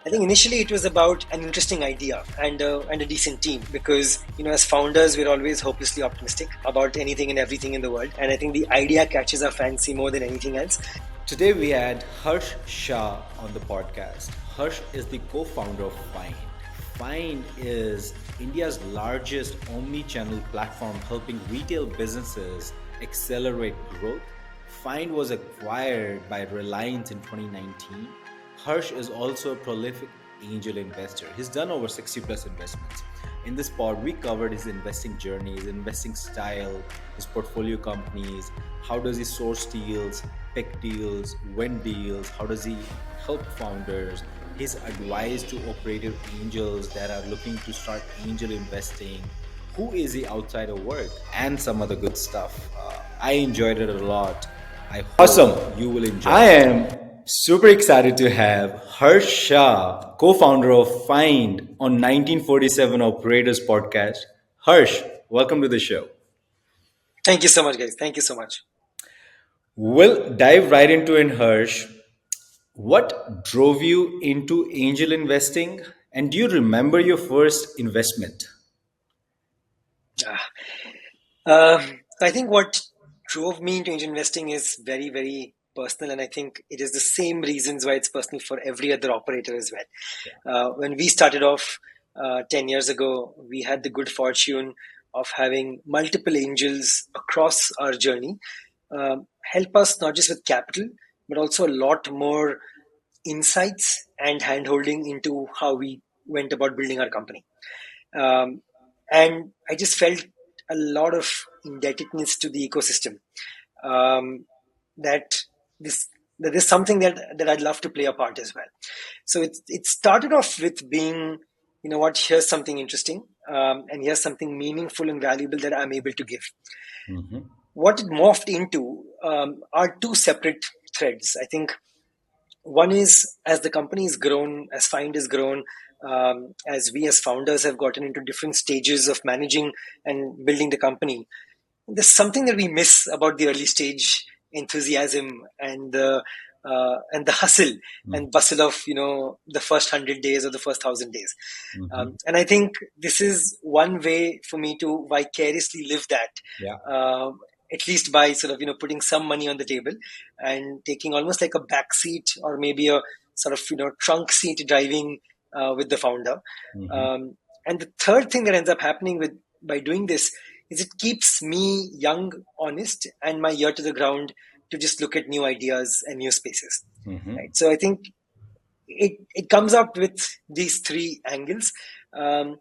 I think initially it was about an interesting idea and a decent team because as founders we're always hopelessly optimistic about anything and everything in the world, and I think the idea catches our fancy more than anything else. Today we had Harsh Shah on the podcast. Harsh is the co-founder of Fynd. Fynd is India's largest omni-channel platform helping retail businesses accelerate growth. Fynd was acquired by Reliance in 2019. Harsh is also a prolific angel investor. He's done over 60 plus investments. In this pod, we covered his investing journey, his investing style, his portfolio companies, how does he source deals, pick deals, win deals, how does he help founders, his advice to operative angels that are looking to start angel investing, who is he outside of work, and some other good stuff. I enjoyed it a lot. I hope Awesome. you will enjoy I it. am super excited to have Harsh Shah, co-founder of Fynd, on 1947 Operators podcast. Harsh, welcome to the show. Thank you so much, guys. Thank you so much. We'll dive right into it, Harsh. What drove you into angel investing? And do you remember your first investment? Ah. I think what drove me into angel investing is very, very personal, and I think it is the same reasons why it's personal for every other operator as well. When we started off 10 years ago, we had the good fortune of having multiple angels across our journey help us not just with capital, but also a lot more insights and handholding into how we went about building our company. And I just felt a lot of indebtedness to the ecosystem. That this that is something that I'd love to play a part as well. So it started off with being, here's something interesting, and here's something meaningful and valuable that I'm able to give. Mm-hmm. What it morphed into are two separate threads. I think one is, as the company has grown, as Fynd has grown, as we as founders have gotten into different stages of managing and building the company, there's something that we miss about the early stage enthusiasm and the hustle and bustle of the first 100 days or the first 1,000 days. And I think this is one way for me to vicariously live that. Yeah. At least by sort of putting some money on the table and taking almost like a back seat or maybe a sort of trunk seat driving with the founder. And the third thing that ends up happening with by doing this is it keeps me young, honest, and my ear to the ground to just look at new ideas and new spaces. Right. So I think it comes up with these three angles. I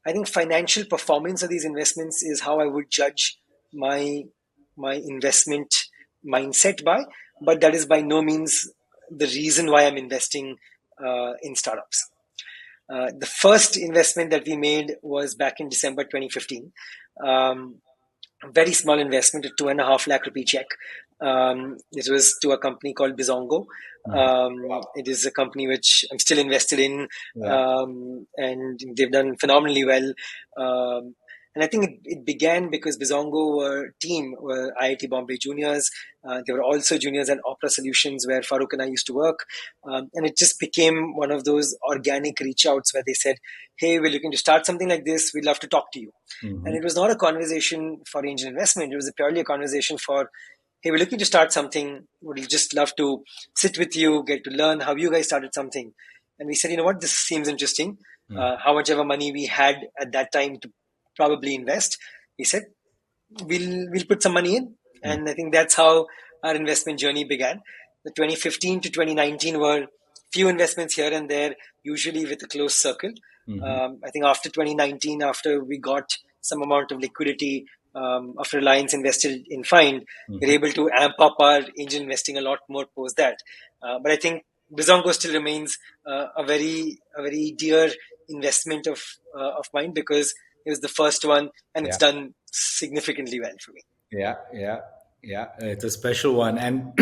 think financial performance of these investments is how I would judge my investment mindset by, but that is by no means the reason why I'm investing in startups. The first investment that we made was back in December 2015. A very small investment, a 2.5 lakh rupee check. It was to a company called Bizongo. It is a company which I'm still invested in, and they've done phenomenally well. And I think it began because Bizongo team were IIT Bombay juniors. They were also juniors at Opera Solutions, where Farooq and I used to work. And it just became one of those organic reach outs where they said, hey, we're looking to start something like this. We'd love to talk to you. And it was not a conversation for angel investment. It was purely a conversation for, hey, we're looking to start something. We'd just love to sit with you, get to learn how you guys started something. And we said, you know what, this seems interesting. How much ever money we had at that time to probably invest, we said we'll put some money in, and I think that's how our investment journey began. The 2015 to 2019 were few investments here and there, usually with a close circle. I think after 2019, after we got some amount of liquidity, after Reliance invested in Fynd, we're able to amp up our angel investing a lot more post that. But I think Bizongo still remains a very dear investment of mine because it was the first one, and it's done significantly well for me. Yeah. It's a special one. And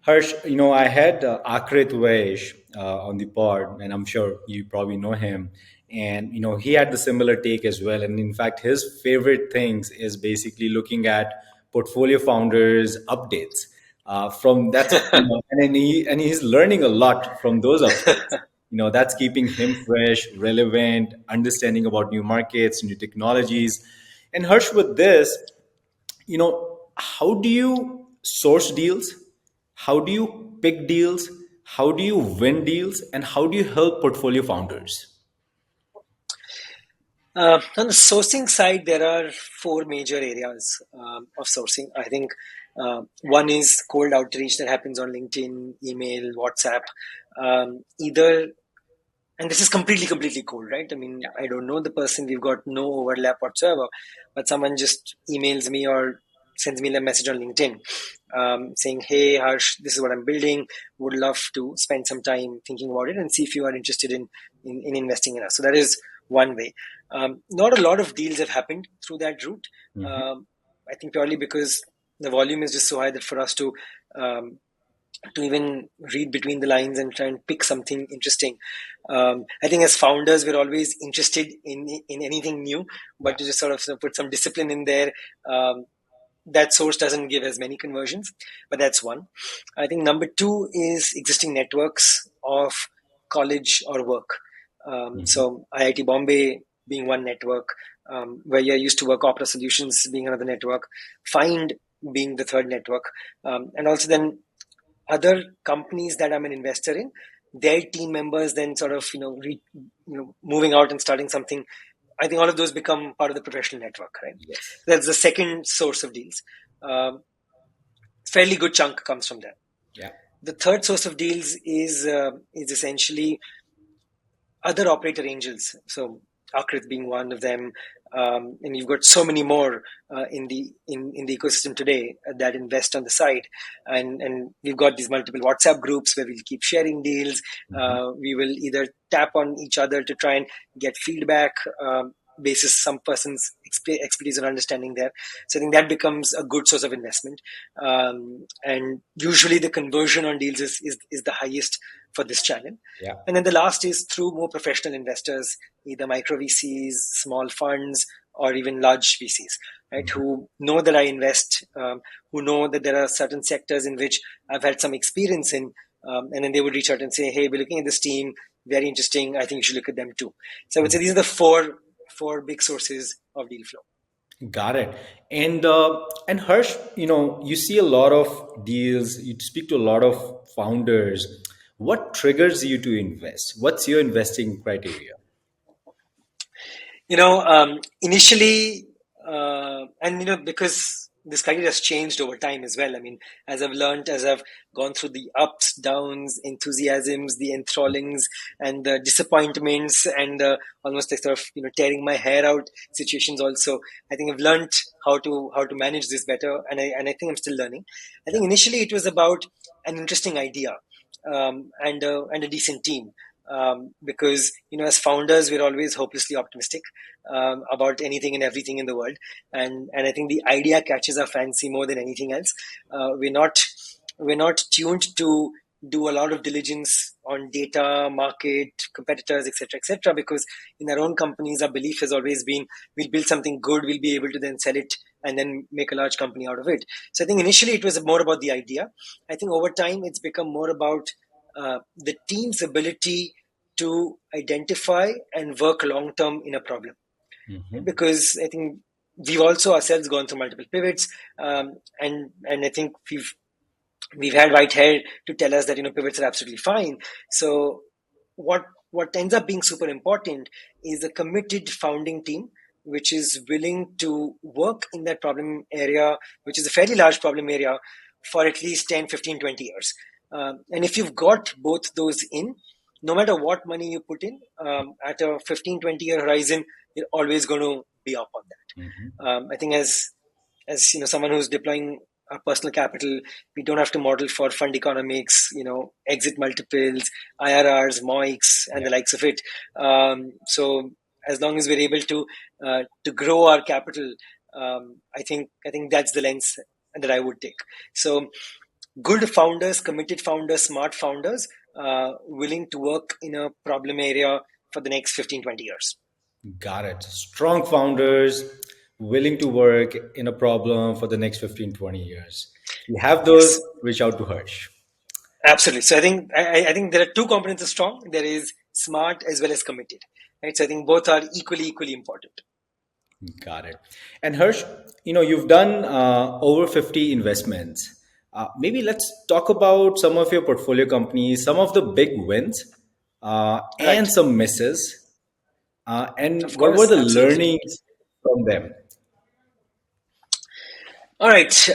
Harsh, I had Akrit Vaish on the pod, and I'm sure you probably know him. And he had the similar take as well. And in fact, his favorite things is basically looking at portfolio founders' updates. From that's and he's learning a lot from those updates. That's keeping him fresh, relevant, understanding about new markets, new technologies. And Harsh, with this, how do you source deals? How do you pick deals? How do you win deals? And how do you help portfolio founders? On the sourcing side, there are four major areas of sourcing. I think one is cold outreach that happens on LinkedIn, email, WhatsApp. Either And this is completely cold, right? I mean, I don't know the person. We've got no overlap whatsoever. But someone just emails me or sends me a message on LinkedIn saying, "Hey, Harsh, this is what I'm building. Would love to spend some time thinking about it and see if you are interested in investing in us." So that is one way. Not a lot of deals have happened through that route. I think purely because the volume is just so high that for us um, to even read between the lines and try and pick something interesting. I think as founders, we're always interested in anything new, but to just sort of put some discipline in there, that source doesn't give as many conversions, but that's one. I think number two is existing networks of college or work. So IIT Bombay being one network, where you used to work, Opera Solutions being another network, Fynd being the third network, and also then other companies that I'm an investor in, their team members then sort of moving out and starting something. I think all of those become part of the professional network, right? Yes. That's the second source of deals. Fairly good chunk comes from there. Yeah. The third source of deals is essentially other operator angels. So Akrit being one of them, and you've got so many more in the ecosystem today that invest on the side, and we've got these multiple WhatsApp groups where we'll keep sharing deals. We will either tap on each other to try and get feedback. Basis some person's expertise and understanding there. So I think that becomes a good source of investment. And usually the conversion on deals is the highest for this channel. Yeah. And then the last is through more professional investors, either micro VCs, small funds, or even large VCs, right? Who know that I invest, who know that there are certain sectors in which I've had some experience in, and then they would reach out and say, "Hey, we're looking at this team, very interesting. I think you should look at them too." So I would say these are the four big sources of deal flow. Got it. And Harsh, you see a lot of deals. You speak to a lot of founders. What triggers you to invest? What's your investing criteria? Initially, and because this career has changed over time as well. I mean, as I've learned, as I've gone through the ups, downs, enthusiasms, the enthrallings, and the disappointments, and almost like sort of tearing my hair out situations. Also, I think I've learned how to manage this better, and I think I'm still learning. I think initially it was about an interesting idea, and a decent team. Because as founders, we're always hopelessly optimistic about anything and everything in the world, and I think the idea catches our fancy more than anything else. We're not tuned to do a lot of diligence on data, market, competitors, etc., because in our own companies, our belief has always been we'll build something good, we'll be able to then sell it and then make a large company out of it. So I think initially it was more about the idea. I think over time it's become more about the team's ability to identify and work long term in a problem. Because I think we've also ourselves gone through multiple pivots, and I think we've had white hair to tell us that pivots are absolutely fine. So what ends up being super important is a committed founding team which is willing to work in that problem area, which is a fairly large problem area, for at least 10, 15, 20 years. And if you've got both those in, no matter what money you put in, at a 15, 20-year horizon, you're always going to be up on that. I think as someone who's deploying our personal capital, we don't have to model for fund economics, exit multiples, IRRs, MOICs, and the likes of it. So as long as we're able to grow our capital, I think that's the lens that I would take. So good founders, committed founders, smart founders, willing to work in a problem area for the next 15, 20 years. Got it. Strong founders willing to work in a problem for the next 15, 20 years. You have those, Yes. reach out to Harsh. Absolutely. So I think there are two components of strong. There is smart as well as committed. Right. So I think both are equally important. Got it. And Harsh, you've done over 50 investments. Maybe let's talk about some of your portfolio companies, some of the big wins, and Right. some misses. Of And what were course. the Absolutely. learnings from them? All right.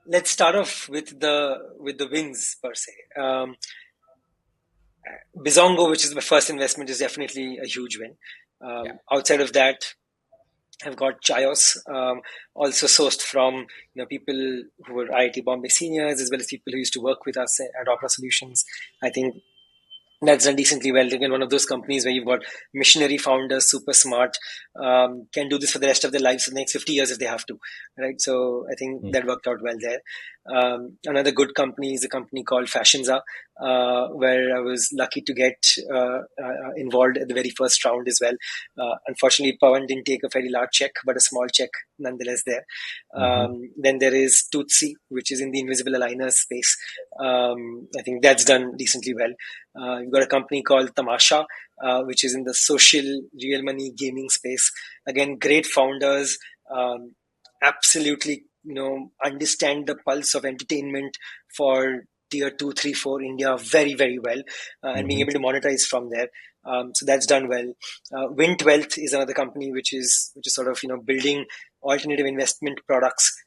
Let's start off with the wins per se. Bizongo, which is my first investment, is definitely a huge win. Yeah. Outside of that, I've got Chayos, also sourced from people who were IIT Bombay seniors, as well as people who used to work with us at Opera Solutions. I think that's done decently well. Again, one of those companies where you've got missionary founders, super smart, can do this for the rest of their lives for the next 50 years if they have to, right? So I think that worked out well there. Another good company is a company called Fashionza, where I was lucky to get involved at the very first round as well. Unfortunately, Pawan didn't take a very large check, but a small check nonetheless there. Then there is Tootsie, which is in the invisible aligner space. I think that's done decently well. You've got a company called Tamasha, which is in the social real money gaming space. Again, great founders, absolutely, understand the pulse of entertainment for tier 2, 3, 4 India very well, and being able to monetize from there. So that's done well. Wind Wealth is another company which is sort of building alternative investment products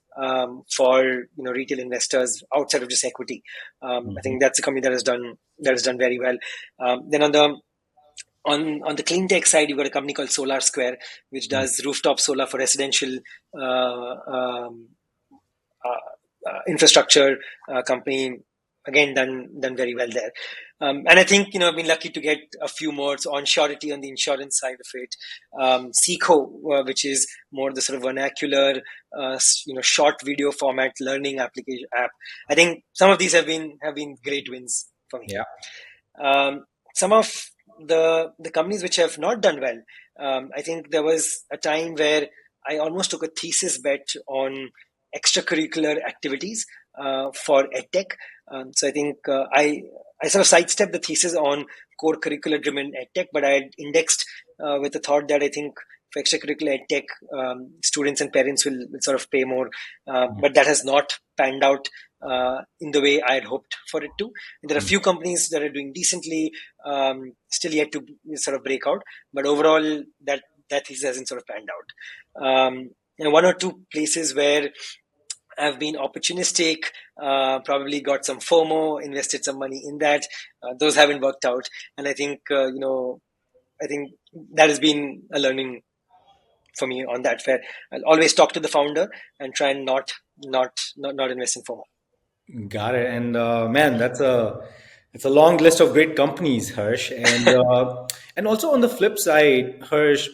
for retail investors outside of just equity. I think that's a company that has done very well. Then on the clean tech side, you've got a company called Solar Square, which does rooftop solar for residential infrastructure company. Again, done very well there. And I think I've been lucky to get a few more. So on surety on the insurance side of it, Seco, which is more the sort of vernacular, short video format learning application app. I think some of these have been great wins for me. Yeah. Some of the companies which have not done well, I think there was a time where I almost took a thesis bet on extracurricular activities for edtech. So I think I sort of sidestepped the thesis on core curricular driven edtech, but I had indexed with the thought that I think for extracurricular edtech, students and parents will sort of pay more, but that has not panned out in the way I had hoped for it to. And there are a few companies that are doing decently, still yet to sort of break out, but overall that thesis hasn't sort of panned out. One or two places where I've been opportunistic, probably got some FOMO, invested some money in that. Those haven't worked out, and I think I think that has been a learning for me on that. Where I'll always talk to the founder and try and not invest in FOMO. Got it. And man, it's a long list of great companies, Hirsch. And also on the flip side, Hirsch,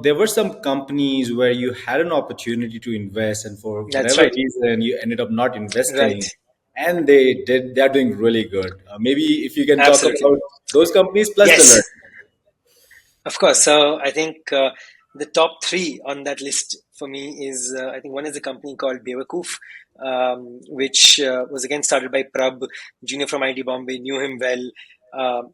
there were some companies where you had an opportunity to invest, and for That's whatever right. reason, you ended up not Right. investing, and they're doing really good. Maybe if you can talk Absolutely. about those companies plus the learn. Yes. Of course. So I think the top three on that list for me is I think one is a company called Bewakoof, which was again started by Prab, junior from IIT Bombay, knew him well.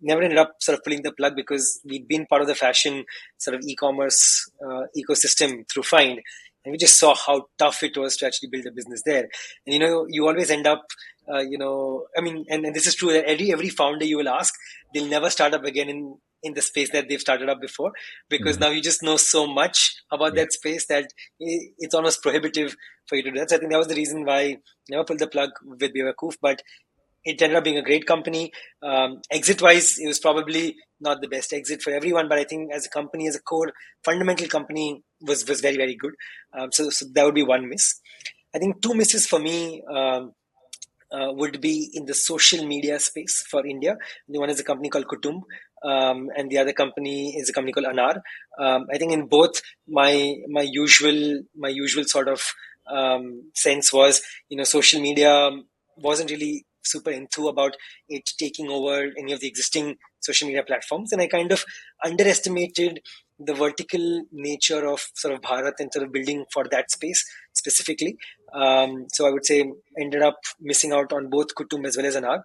Never ended up sort of pulling the plug because we'd been part of the fashion sort of e-commerce ecosystem through Fynd, and we just saw how tough it was to actually build a business there. And you always end up, I mean, and this is true that every founder you will ask, they'll never start up again in the space that they've started up before, because now you just know so much about Yeah. that space that it's almost prohibitive for you to do that. So I think that was the reason why I never pulled the plug with Bewakoof, but it ended up being a great company. Exit wise, it was probably not the best exit for everyone, but I think as a company, as a core fundamental company, was very good. So that would be one miss. I think two misses for me would be in the social media space for India. The one is a company called Kutumb, and the other company is a company called Anar. I think in both my usual sort of sense was, social media wasn't really super enthused about it taking over any of the existing social media platforms, and I kind of underestimated the vertical nature of sort of Bharat and sort of building for that space specifically. So I would say ended up missing out on both Kutum as well as Anar.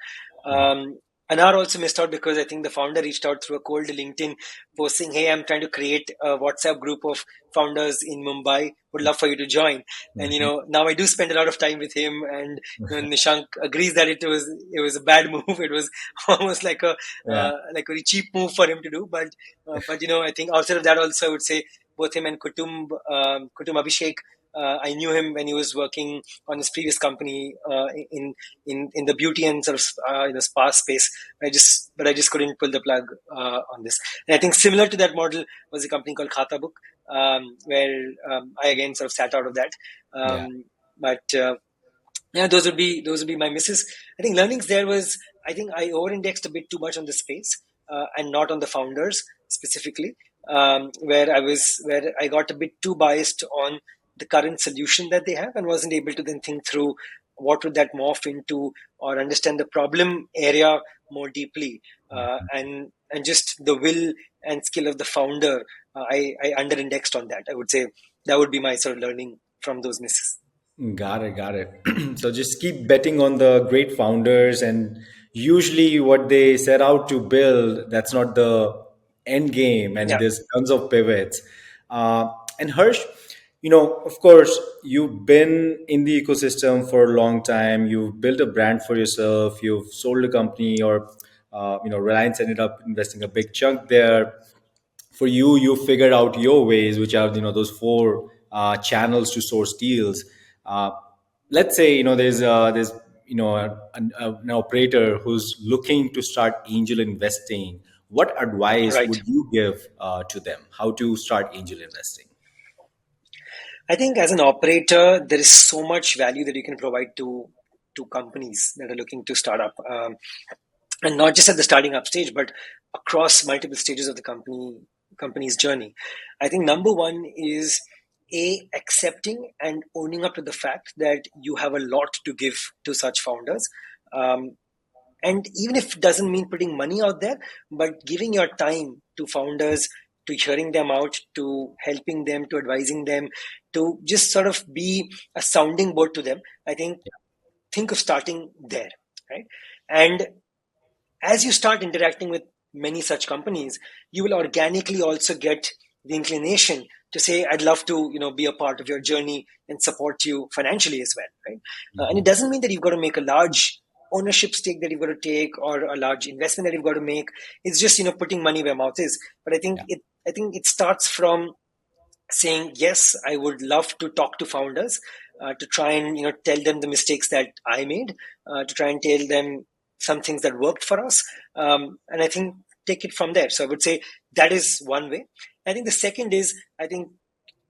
Anar also missed out because I think the founder reached out through a cold LinkedIn post saying, "Hey, I'm trying to create a WhatsApp group of founders in Mumbai. Would love for you to join." And Mhm. now I do spend a lot of time with him, and Nishank agrees that it was a bad move. It was almost Yeah. like a very cheap move for him to do. But I think outside of that also, I would say both him and Kutum Abhishek. I knew him when he was working on his previous company in the beauty and sort of spa space. But I just couldn't pull the plug on this. And I think similar to that model was a company called Khata Book, where I again sort of sat out of that. Yeah. But yeah, those would be my misses. I think learnings there was, I think I over-indexed a bit too much on the space and not on the founders specifically, where I got a bit too biased on the current solution that they have and wasn't able to then think through what would that morph into or understand the problem area more deeply, and just the will and skill of the founder. I under-indexed on that. I would say that would be my sort of learning from those misses. Got it, got it. So just keep betting on the great founders, and usually what they set out to build, that's not the end game, and Yeah, there's tons of pivots. And Harsh, of course, you've been in the ecosystem for a long time. You've built a brand for yourself. You've sold a company, or Reliance ended up investing a big chunk there. For you, you figured out your ways, which are those four channels to source deals. uh, let's say there's an operator who's looking to start angel investing. What advice right. would you give to them how to start angel investing? I think as an operator, there is so much value that you can provide to companies that are looking to start up, and not just at the starting up stage, but across multiple stages of the company's journey. I think number one is accepting and owning up to the fact that you have a lot to give to such founders. Um, and even if it doesn't mean putting money out there, but giving your time to founders, to hearing them out, to helping them, to advising them, to just sort of be a sounding board to them. I think of starting there, right? And as you start interacting with many such companies, you will organically also get the inclination to say, "I'd love to, be a part of your journey and support you financially as well," right? And it doesn't mean that you've got to make a large ownership stake that you've got to take or a large investment that you've got to make. It's just, putting money where mouth is. But I think it starts from saying, yes, I would love to talk to founders, to try and tell them the mistakes that I made, to try and tell them some things that worked for us, and I think take it from there. So I would say that is one way. I think the second is, I think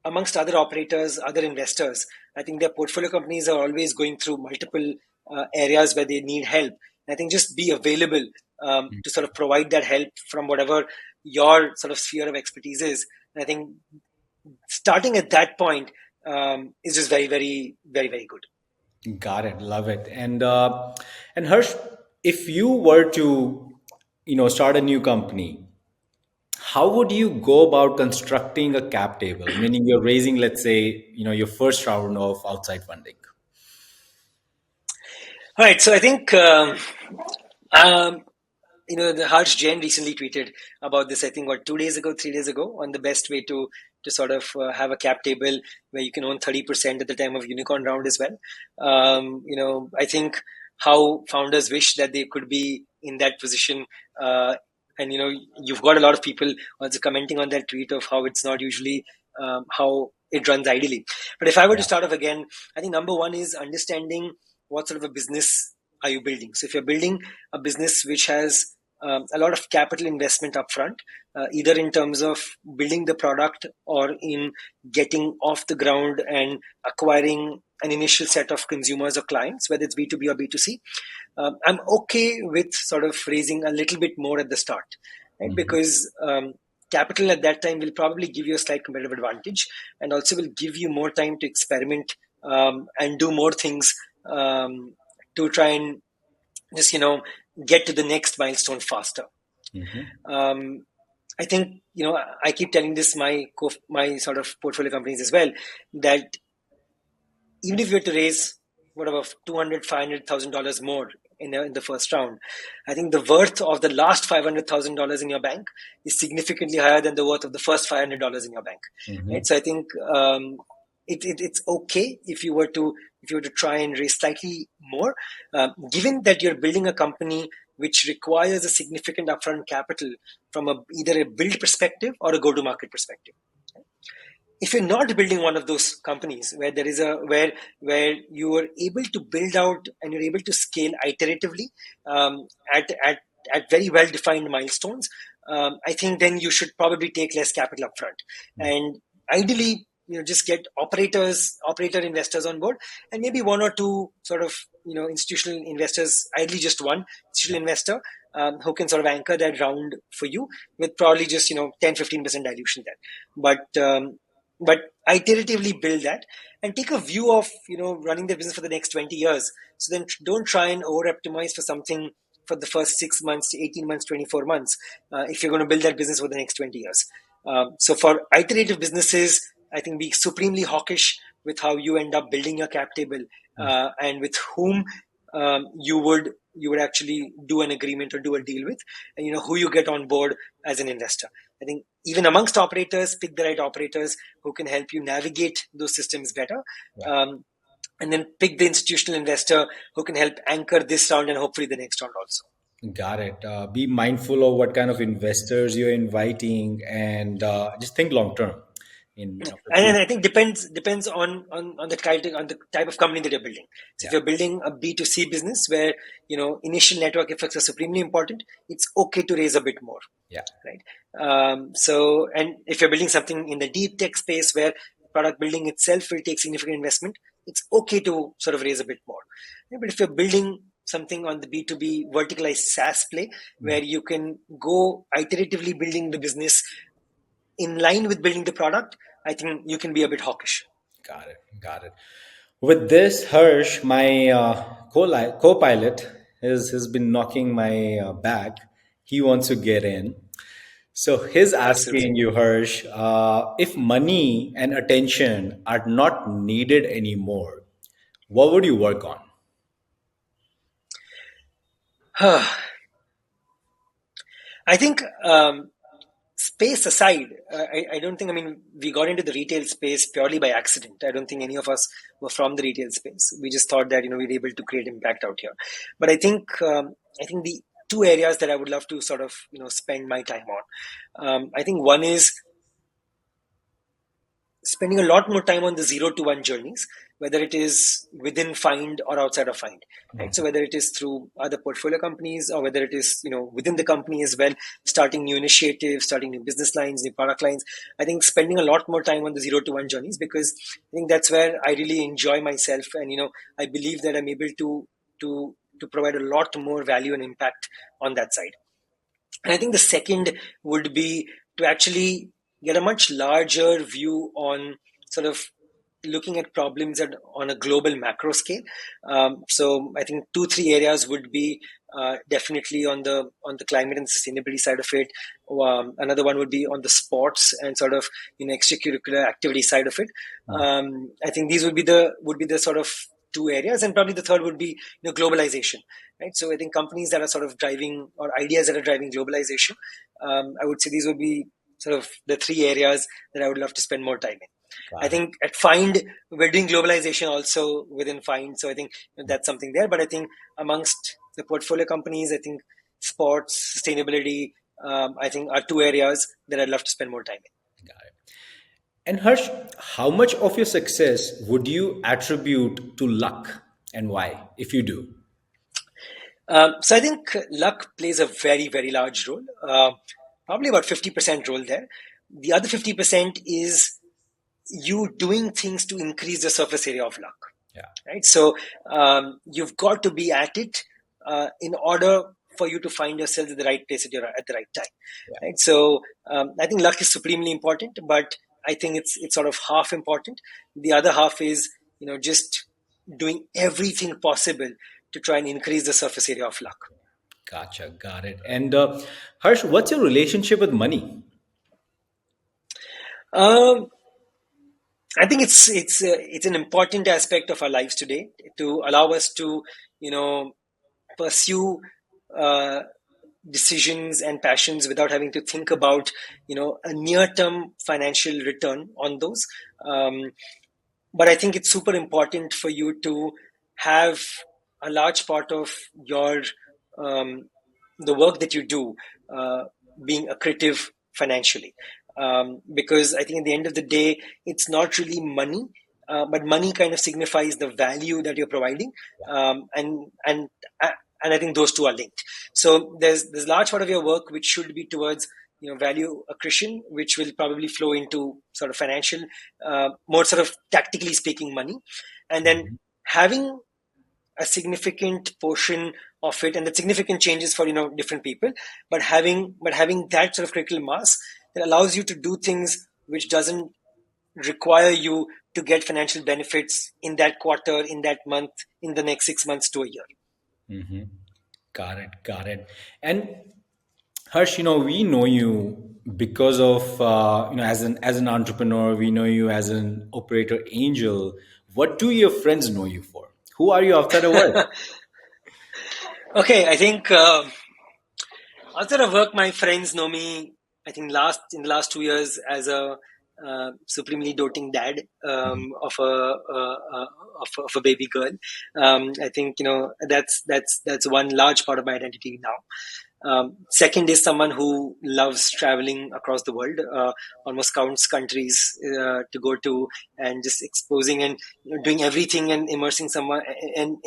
amongst other operators, other investors, I think their portfolio companies are always going through multiple areas where they need help. And I think just be available to sort of provide that help from whatever your sort of sphere of expertise is. And I think starting at that point is just very, very, very, very good. Got it. Love it. And Harsh, if you were to start a new company, how would you go about constructing a cap table, meaning you're raising, let's say, your first round of outside funding? All right. So I think um, the Harsh Jain recently tweeted about this. I think 2 days ago, 3 days ago, on the best way to sort of have a cap table where you can own 30% at the time of unicorn round as well. I think how founders wish that they could be in that position. And you've got a lot of people also commenting on that tweet of how it's not usually how it runs ideally. But if I were to Yeah. start off again, I think number one is understanding what sort of a business are you building. So if you're building a business which has a lot of capital investment upfront, either in terms of building the product or in getting off the ground and acquiring an initial set of consumers or clients, whether it's B2B or B2C. I'm okay with sort of raising a little bit more at the start, right? Mhm. Because capital at that time will probably give you a slight competitive advantage and also will give you more time to experiment and do more things to try and just get to the next milestone faster. Mhm. um, I think I keep telling this my sort of portfolio companies as well, that even if you were to raise whatever 200 $500,000 more in the first round, I think the worth of the last $500,000 in your bank is significantly higher than the worth of the first $500 in your bank. Mm-hmm. Right. So I think it's okay if you were to try and raise slightly more, given that you're building a company which requires a significant upfront capital from either a build perspective or a go-to-market perspective. If you're not building one of those companies where there is a where you are able to build out and you're able to scale iteratively, at very well defined milestones, I think then you should probably take less capital upfront, and ideally just get operator investors on board, and maybe one or two sort of institutional investors, ideally just one institutional investor, who can sort of anchor that round for you with probably just 10-15% dilution there, but iteratively build that and take a view of running the business for the next 20 years. So then don't try and over optimize for something for the first 6 months to 18 months, 24 months, if you're going to build that business for the next 20 years. So for iterative businesses, I think be supremely hawkish with how you end up building your cap table, and with whom you would actually do an agreement or do a deal with, and who you get on board as an investor. I think even amongst operators, pick the right operators who can help you navigate those systems better. And then pick the institutional investor who can help anchor this round and hopefully the next round also. Got it. Be mindful of what kind of investors you're inviting, and just think long term. And I think depends on the type of company that you're building. So if you're building a B2C business where initial network effects are supremely important, it's okay to raise a bit more. Yeah. Right. And if you're building something in the deep tech space where product building itself will take significant investment, it's okay to sort of raise a bit more. But if you're building something on the B2B verticalized SaaS play where you can go iteratively building the business in line with building the product, I think you can be a bit hawkish. Got it. Got it. With this, Harsh, my co-pilot has been knocking my back. He wants to get in. So he's asking Absolutely. you, Harsh, if money and attention are not needed anymore, what would you work on? I think, space aside, I don't think, we got into the retail space purely by accident. I don't think any of us were from the retail space. We just thought that, we're able to create impact out here. But I think the two areas that I would love to sort of, spend my time on. I think one is spending a lot more time on the 0 to 1 journeys, whether it is within Fynd or outside of Fynd, right? So whether it is through other portfolio companies or whether it is, within the company as well, starting new initiatives, starting new business lines, new product lines. I think spending a lot more time on the 0 to 1 journeys, because I think that's where I really enjoy myself. And, I believe that I'm able to provide a lot more value and impact on that side. And I think the second would be to actually get a much larger view on sort of looking at problems on a global macro scale. So I think 2-3 areas would be definitely on the climate and sustainability side of it. Another one would be on the sports and sort of extracurricular activity side of it. I think these would be the sort of 2 areas, and probably the third would be globalization, right? So I think companies that are sort of driving, or ideas that are driving globalization, I would say these would be sort of the 3 areas that I would love to spend more time in. I think at Fynd, we're doing globalization also within Fynd. So I think that's something there. But I think amongst the portfolio companies, I think sports, sustainability, I think are 2 areas that I'd love to spend more time in. Got it. And Harsh, how much of your success would you attribute to luck, and why, if you do? So I think luck plays a very, very large role. Probably about 50% role there. The other 50% is you doing things to increase the surface area of luck. Yeah. Right. So you've got to be at it in order for you to find yourself at the right place at the right time. Yeah. Right. So I think luck is supremely important, but I think it's sort of half important. The other half is just doing everything possible to try and increase the surface area of luck. Gotcha. Got it. And Harsh, what's your relationship with money? I think it's an important aspect of our lives today to allow us to pursue uh, decisions and passions without having to think about a near-term financial return on those. Um, but I think it's super important for you to have a large part of your um, the work that you do uh, being accretive financially, because I think at the end of the day it's not really money, but money kind of signifies the value that you're providing, um, and and uh, and I think those two are linked. So there's a large part of your work which should be towards value accretion, which will probably flow into sort of financial, more sort of tactically speaking, money, and then Mhm. having a significant portion of it, and the significant changes for different people, but having that sort of critical mass that allows you to do things which doesn't require you to get financial benefits in that quarter, in that month, in the next 6 months to a year. Mhm. Got it. Got it. And Harsh, we know you because of as an entrepreneur. We know you as an operator angel. What do your friends know you for? Who are you outside of work? Okay, I think outside of work, my friends know me. I think in the last 2 years as a supremely doting dad of a baby girl. I think that's one large part of my identity now. Second is someone who loves traveling across the world, almost counts countries to go to, and just exposing and doing everything and immersing someone and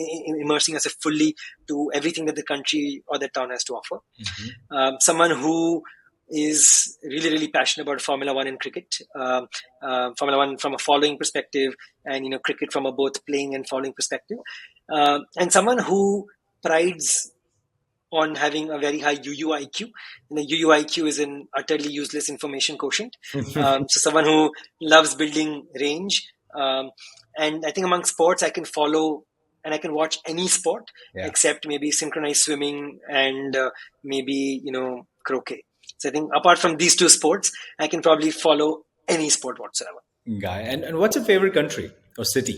immersing us fully to everything that the country or the town has to offer. Mhm. Someone who is really, really passionate about Formula One and cricket. Formula One from a following perspective, and cricket from a both playing and following perspective. And someone who prides on having a very high UUIQ. And the UUIQ is an utterly useless information quotient. So someone who loves building range. And I think among sports, I can follow and I can watch any sport Yeah. except maybe synchronized swimming and maybe croquet. So I think apart from these two sports, I can probably follow any sport whatsoever. Guy. And what's your favorite country or city?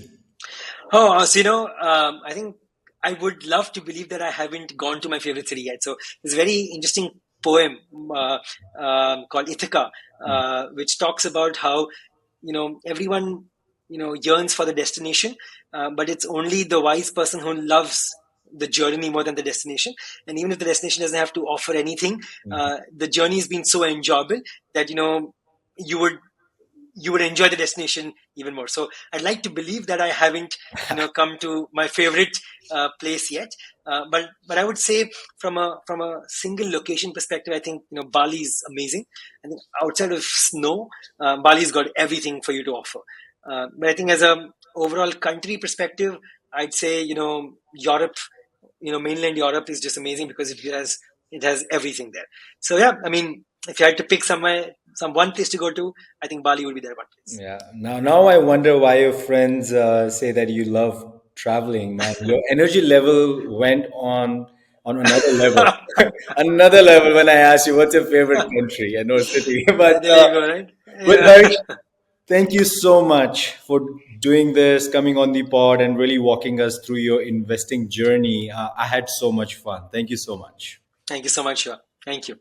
Oh, so I think I would love to believe that I haven't gone to my favorite city yet. So there's a very interesting poem called Ithaca, which talks about how everyone yearns for the destination, but it's only the wise person who loves the journey more than the destination. And even if the destination doesn't have to offer anything, the journey has been so enjoyable that you would you would enjoy the destination even more. So I'd like to believe that I haven't, come to my favorite place yet. But I would say from a single location perspective, I think Bali is amazing. I think outside of snow, Bali's got everything for you to offer. But I think as a overall country perspective, I'd say Europe, mainland Europe is just amazing because it has everything there. So yeah, I mean, if you had to pick some one place to go to, I think Bali would be their one place. Yeah. Now I wonder why your friends say that you love traveling. Man, your energy level went on another level. Another level when I asked you what's your favorite country and or city. But There you go, right? but Yeah. Harsh, thank you so much for doing this, coming on the pod, and really walking us through your investing journey. I had so much fun. Thank you so much. Thank you so much, Shiva. Thank you.